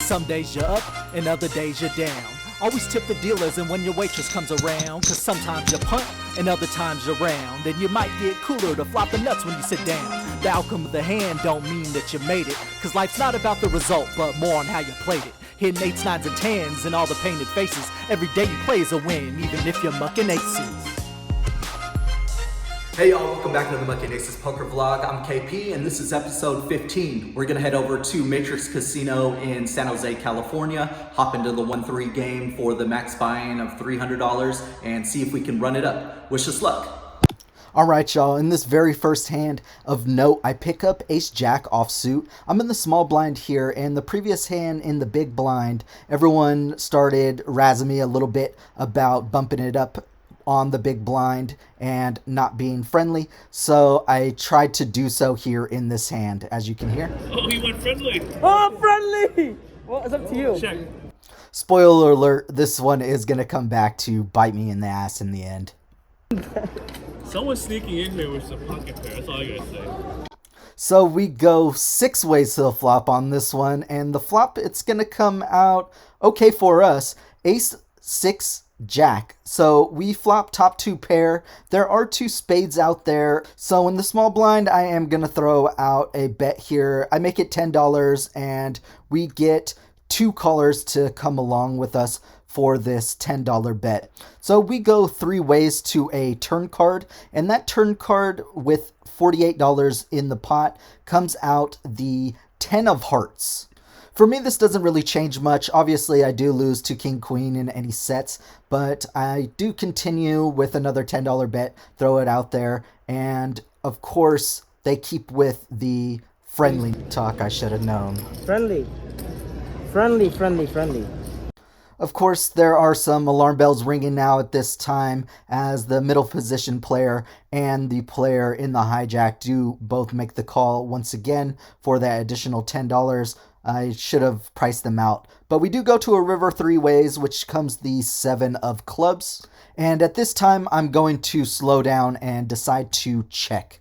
some days you're up and other days you're down. Always tip the dealers and when your waitress comes around, cause sometimes you punt and other times you're round. And you might get cooler to flop the nuts when you sit down. The outcome of the hand don't mean that you made it, cause life's not about the result but more on how you played it. Hitting 8s, 9s, and 10s and all the painted faces. Every day you play is a win, even if you're mucking aces. Hey y'all, welcome back to the Mucking Aces Poker Vlog. I'm KP and this is episode 15. We're gonna head over to Matrix Casino in San Jose, California, hop into the 1-3 game for the max buy-in of $300 and see if we can run it up. Wish us luck. Alright y'all, in this very first hand of note, I pick up Ace-Jack offsuit. I'm in the small blind here, and the previous hand in the big blind, everyone started razzing me a little bit about bumping it up on the big blind and not being friendly, so I tried to do so here in this hand, as you can hear. Oh, he went friendly. Oh, friendly! Well, it's up to you. Check. Spoiler alert, this one is going to come back to bite me in the ass in the end. Someone's sneaking in here with some pocket pair, that's all I gotta say. So we go 6 ways to the flop on this one, and the flop, it's going to come out okay for us. Ace, 6, Jack. So we flop top 2 pair. There are 2 spades out there. So in the small blind, I am going to throw out a bet here. I make it $10 and we get 2 callers to come along with us for this $10 bet. So we go 3 ways to a turn card, and that turn card with $48 in the pot comes out the 10 of hearts. For me, this doesn't really change much. Obviously, I do lose to King Queen in any sets, but I do continue with another $10 bet, throw it out there, and of course, they keep with the friendly talk. I should have known. Friendly. Of course, there are some alarm bells ringing now at this time as the middle position player and the player in the hijack do both make the call once again for that additional $10. I should have priced them out. But we do go to a river 3 ways, which comes the 7 of clubs. And at this time, I'm going to slow down and decide to check.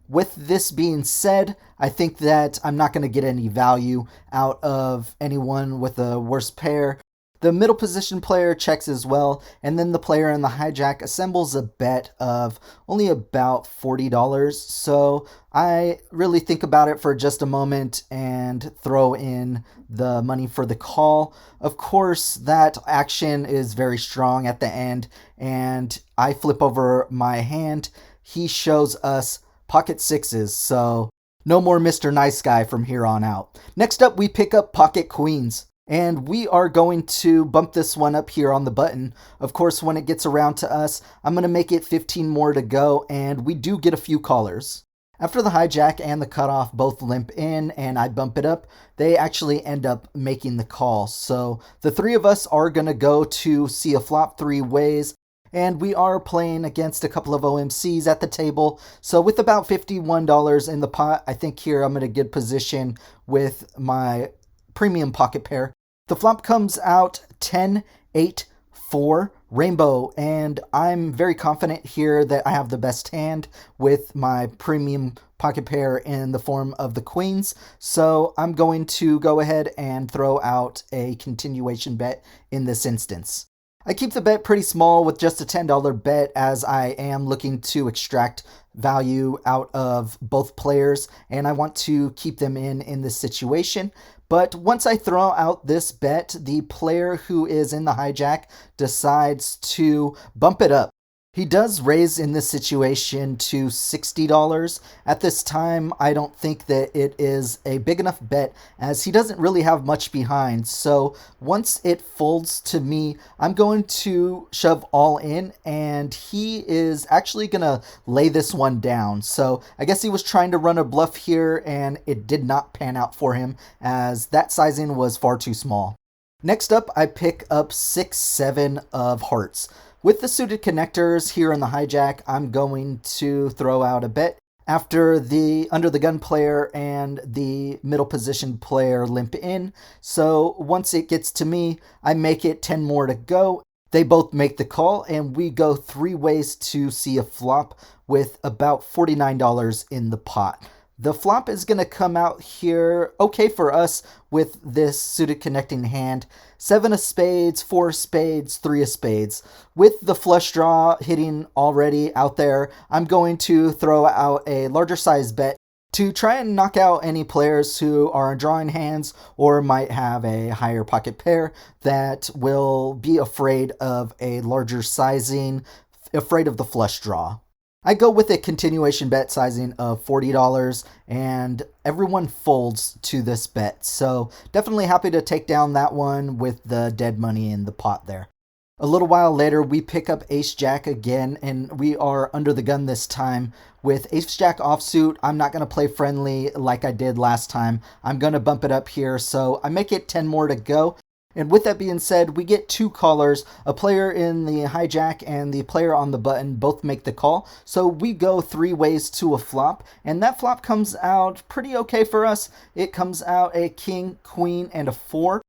With this being said, I think that I'm not going to get any value out of anyone with a worse pair. The middle position player checks as well, and then the player in the hijack assembles a bet of only about $40. So I really think about it for just a moment and throw in the money for the call. Of course, that action is very strong at the end, and I flip over my hand. He shows us pocket 6s, so no more Mr. Nice Guy from here on out. Next up, we pick up pocket queens. And we are going to bump this one up here on the button. Of course, when it gets around to us, I'm going to make it 15 more to go, and we do get a few callers. After the hijack and the cutoff both limp in and I bump it up, they actually end up making the call. So the 3 of us are going to go to see a flop 3 ways, and we are playing against a couple of OMCs at the table. So with about $51 in the pot, I think here I'm in a good position with my premium pocket pair. The flop comes out 10, 8, 4, rainbow, and I'm very confident here that I have the best hand with my premium pocket pair in the form of the queens. So I'm going to go ahead and throw out a continuation bet in this instance. I keep the bet pretty small with just a $10 bet as I am looking to extract value out of both players and I want to keep them in this situation. But once I throw out this bet, the player who is in the hijack decides to bump it up. He does raise in this situation to $60. At this time, I don't think that it is a big enough bet as he doesn't really have much behind. So once it folds to me, I'm going to shove all in and he is actually going to lay this one down. So I guess he was trying to run a bluff here and it did not pan out for him as that sizing was far too small. Next up, I pick up 6, 7 of hearts. With the suited connectors here in the hijack, I'm going to throw out a bet after the under the gun player and the middle position player limp in. So once it gets to me, I make it 10 more to go. They both make the call and we go 3 ways to see a flop with about $49 in the pot. The flop is going to come out here okay for us with this suited connecting hand. 7 of spades, 4 of spades, 3 of spades. With the flush draw hitting already out there, I'm going to throw out a larger size bet to try and knock out any players who are drawing hands or might have a higher pocket pair that will be afraid of a larger sizing, afraid of the flush draw. I go with a continuation bet sizing of $40, and everyone folds to this bet, so definitely happy to take down that one with the dead money in the pot there. A little while later, we pick up Ace-Jack again, and we are under the gun this time. With Ace-Jack offsuit, I'm not going to play friendly like I did last time. I'm going to bump it up here, so I make it 10 more to go. And with that being said, we get 2 callers. A player in the hijack and the player on the button both make the call. So we go 3 ways to a flop, and that flop comes out pretty okay for us. It comes out a king, queen, and a 4.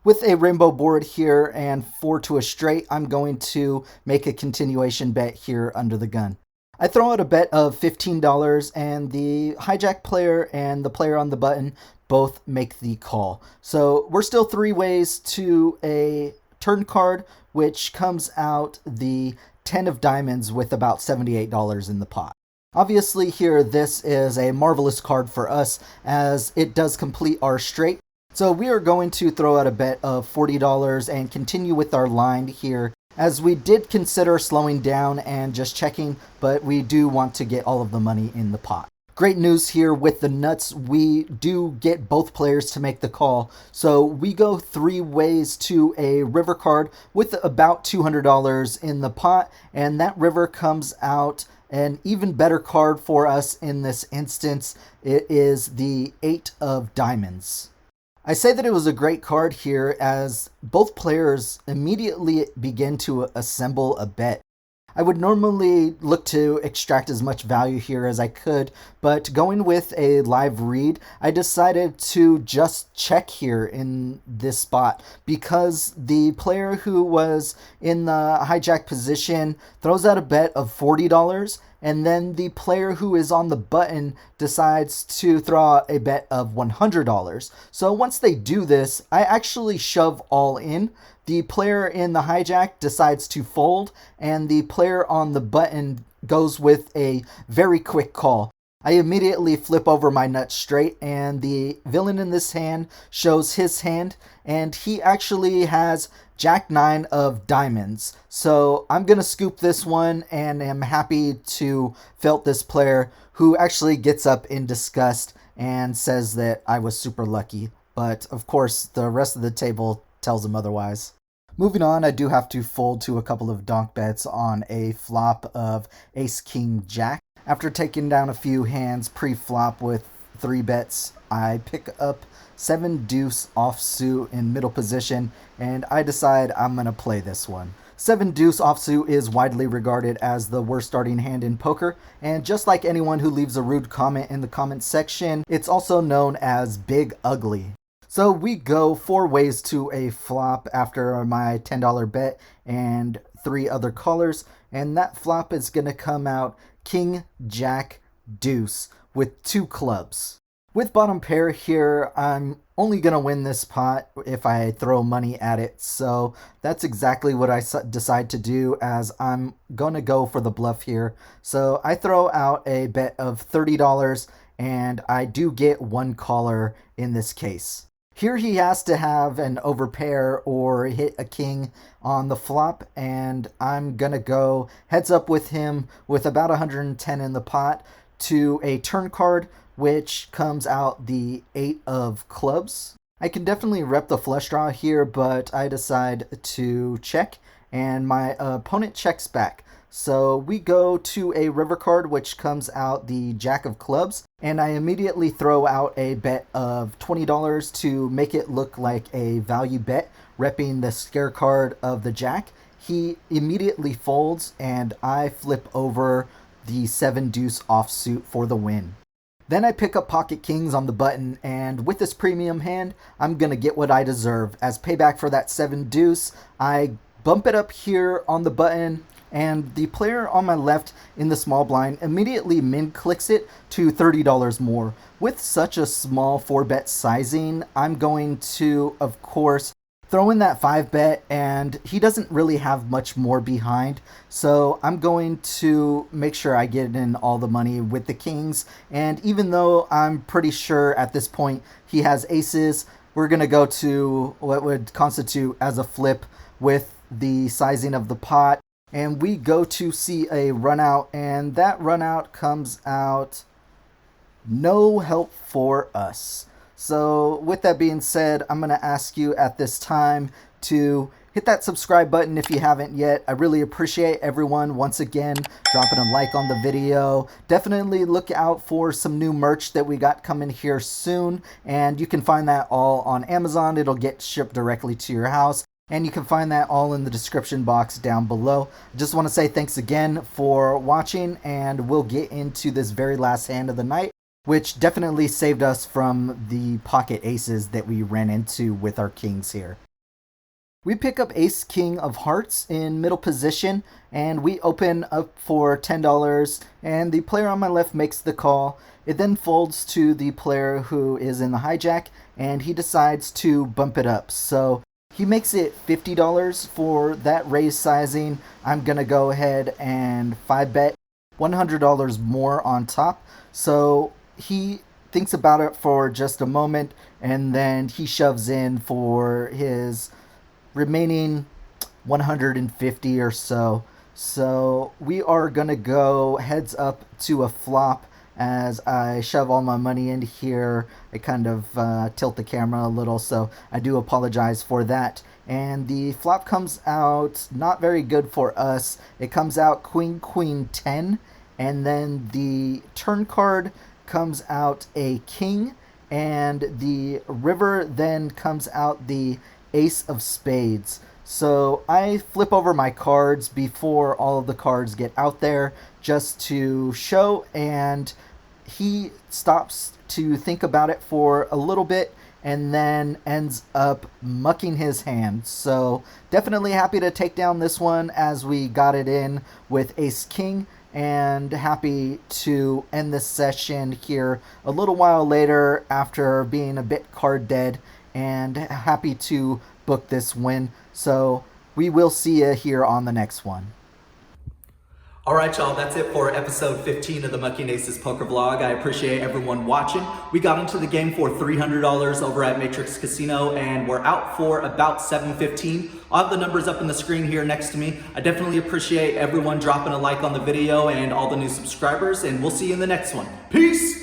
With a rainbow board here and 4 to a straight, I'm going to make a continuation bet here under the gun. I throw out a bet of $15, and the hijack player and the player on the button both make the call. So we're still 3 ways to a turn card, which comes out the 10 of diamonds with about $78 in the pot. Obviously here, this is a marvelous card for us as it does complete our straight. So we are going to throw out a bet of $40 and continue with our line here, as we did consider slowing down and just checking, but we do want to get all of the money in the pot. Great news here with the nuts, we do get both players to make the call. So we go 3 ways to a river card with about $200 in the pot, and that river comes out an even better card for us in this instance. It is the 8 of diamonds. I say that it was a great card here as both players immediately begin to assemble a bet. I would normally look to extract as much value here as I could, but going with a live read, I decided to just check here in this spot because the player who was in the hijack position throws out a bet of $40, and then the player who is on the button decides to throw out a bet of $100. So once they do this, I actually shove all in. The player in the hijack decides to fold, and the player on the button goes with a very quick call. I immediately flip over my nut straight, and the villain in this hand shows his hand, and he actually has Jack 9 of diamonds. So I'm going to scoop this one, and am happy to felt this player, who actually gets up in disgust and says that I was super lucky. But of course, the rest of the table tells him otherwise. Moving on, I do have to fold to a couple of donk bets on a flop of Ace King Jack. After taking down a few hands pre-flop with 3 bets, I pick up 7-deuce offsuit in middle position, and I decide I'm going to play this one. 7-deuce offsuit is widely regarded as the worst starting hand in poker, and just like anyone who leaves a rude comment in the comment section, it's also known as Big Ugly. So we go 4 ways to a flop after my $10 bet and 3 other callers, and that flop is going to come out King, Jack, Deuce with 2 clubs. With bottom pair here, I'm only going to win this pot if I throw money at it, so that's exactly what I decide to do as I'm going to go for the bluff here. So I throw out a bet of $30, and I do get 1 caller in this case. Here he has to have an overpair or hit a king on the flop, and I'm going to go heads up with him with about 110 in the pot to a turn card, which comes out the 8 of clubs. I can definitely rep the flush draw here, but I decide to check, and my opponent checks back. So we go to a river card, which comes out the Jack of clubs, and I immediately throw out a bet of $20 to make it look like a value bet, repping the scare card of the Jack. He immediately folds, and I flip over the 7-deuce offsuit for the win. Then I pick up pocket kings on the button, and with this premium hand, I'm going to get what I deserve. As payback for that 7-deuce, I bump it up here on the button, and the player on my left in the small blind immediately min-clicks it to $30 more. With such a small 4-bet sizing, I'm going to, of course, throw in that 5-bet, and he doesn't really have much more behind, so I'm going to make sure I get in all the money with the kings. And even though I'm pretty sure at this point he has aces, we're going to go to what would constitute as a flip with the sizing of the pot, and we go to see a run out, and that run out comes out no help for us. So with that being said, I'm going to ask you at this time to hit that subscribe button if you haven't yet. I really appreciate everyone once again dropping a like on the video. Definitely look out for some new merch that we got coming here soon, and you can find that all on Amazon. It'll get shipped directly to your house, and you can find that all in the description box down below. Just want to say thanks again for watching, and we'll get into this very last hand of the night, which definitely saved us from the pocket aces that we ran into with our kings here. We pick up ace king of hearts in middle position, and we open up for $10, and the player on my left makes the call. It then folds to the player who is in the hijack, and he decides to bump it up. So he makes it $50 for that raise sizing. I'm gonna go ahead and 5-bet $100 more on top. So he thinks about it for just a moment, and then he shoves in for his remaining 150 or so. So we are gonna go heads up to a flop. As I shove all my money in here, I kind of tilt the camera a little, so I do apologize for that. And the flop comes out not very good for us. It comes out queen queen 10, and then the turn card comes out a king, and the river then comes out the ace of spades. So I flip over my cards before all of the cards get out there just to show, and he stops to think about it for a little bit and then ends up mucking his hand. So definitely happy to take down this one as we got it in with ace king, and happy to end this session here a little while later after being a bit card dead, and happy to book this win. So we will see you here on the next one. All right, y'all, that's it for episode 15 of the Mucking Aces Poker Vlog. I appreciate everyone watching. We got into the game for $300 over at Matrix Casino, and we're out for about $715. I'll have the numbers up on the screen here next to me. I definitely appreciate everyone dropping a like on the video and all the new subscribers, and we'll see you in the next one. Peace!